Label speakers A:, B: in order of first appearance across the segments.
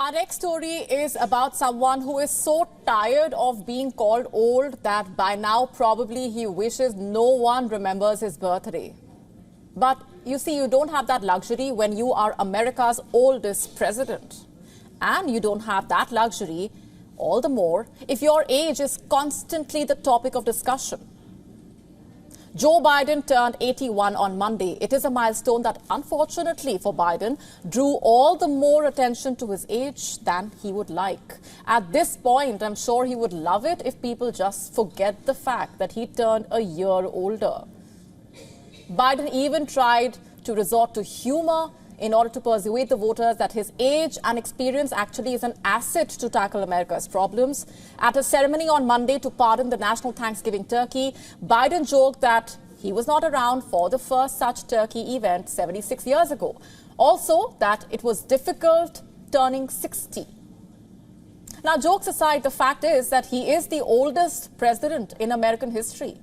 A: Our next story is about someone who is so tired of being called old that by now probably he wishes no one remembers his birthday. But you see, you don't have that luxury when you are America's oldest president. And you don't have that luxury all the more if your age is constantly the topic of discussion. Joe Biden turned 81 on Monday. It is a milestone that, unfortunately for Biden, drew all the more attention to his age than he would like. At this point, I'm sure he would love it if people just forget the fact that he turned a year older. Biden even tried to resort to humor in order to persuade the voters that his age and experience actually is an asset to tackle America's problems. At a ceremony on Monday to pardon the national Thanksgiving turkey, Biden joked that he was not around for the first such turkey event 76 years ago. Also, that it was difficult turning 60. Now, jokes aside, the fact is that he is the oldest president in American history.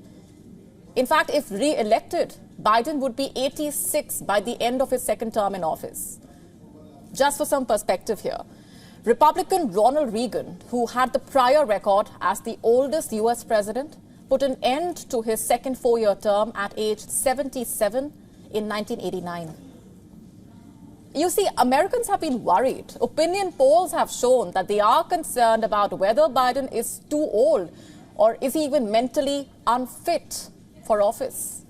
A: In fact, if re-elected, Biden would be 86 by the end of his second term in office. Just for some perspective here, Republican Ronald Reagan, who had the prior record as the oldest U.S. president, put an end to his second four-year term at age 77 in 1989. You see, Americans have been worried. Opinion polls have shown that they are concerned about whether Biden is too old or is he even mentally unfit for office.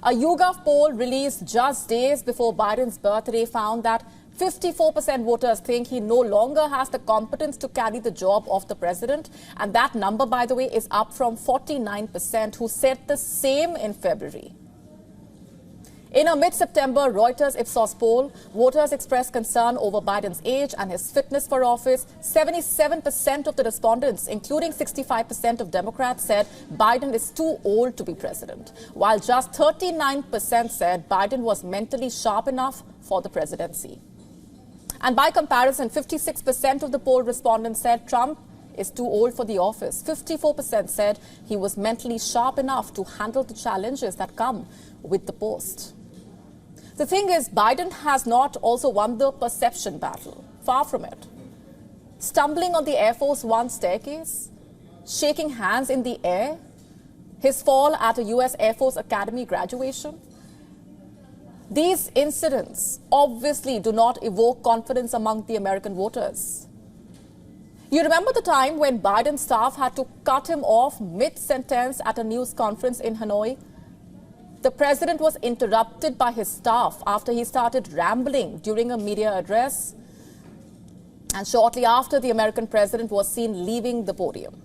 A: A YouGov poll released just days before Biden's birthday found that 54% voters think he no longer has the competence to carry the job of the president. And that number, by the way, is up from 49% who said the same in February. In a mid-September Reuters Ipsos poll, voters expressed concern over Biden's age and his fitness for office. 77% of the respondents, including 65% of Democrats, said Biden is too old to be president, while just 39% said Biden was mentally sharp enough for the presidency. And by comparison, 56% of the poll respondents said Trump is too old for the office. 54% said he was mentally sharp enough to handle the challenges that come with the post. The thing is, Biden has not also won the perception battle. Far from it. Stumbling on the Air Force One staircase, shaking hands in the air, his fall at a U.S. Air Force Academy graduation. These incidents obviously do not evoke confidence among the American voters. You remember the time when Biden's staff had to cut him off mid-sentence at a news conference in Hanoi? The president was interrupted by his staff after he started rambling during a media address. And shortly after, the American president was seen leaving the podium.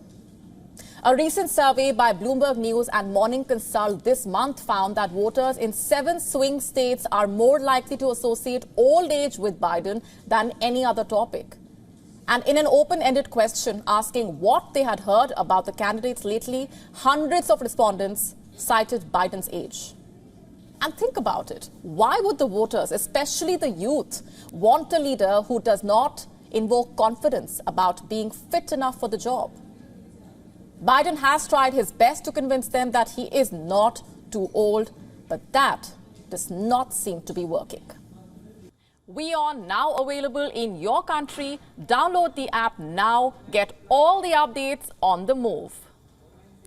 A: A recent survey by Bloomberg News and Morning Consult this month found that voters in 7 swing states are more likely to associate old age with Biden than any other topic. And in an open-ended question asking what they had heard about the candidates lately, hundreds of respondents cited Biden's age. And think about it. Why would the voters, especially the youth, want a leader who does not invoke confidence about being fit enough for the job? Biden has tried his best to convince them that he is not too old, but that does not seem to be working. WION now available in your country. Download the app now. Get all the updates on the move.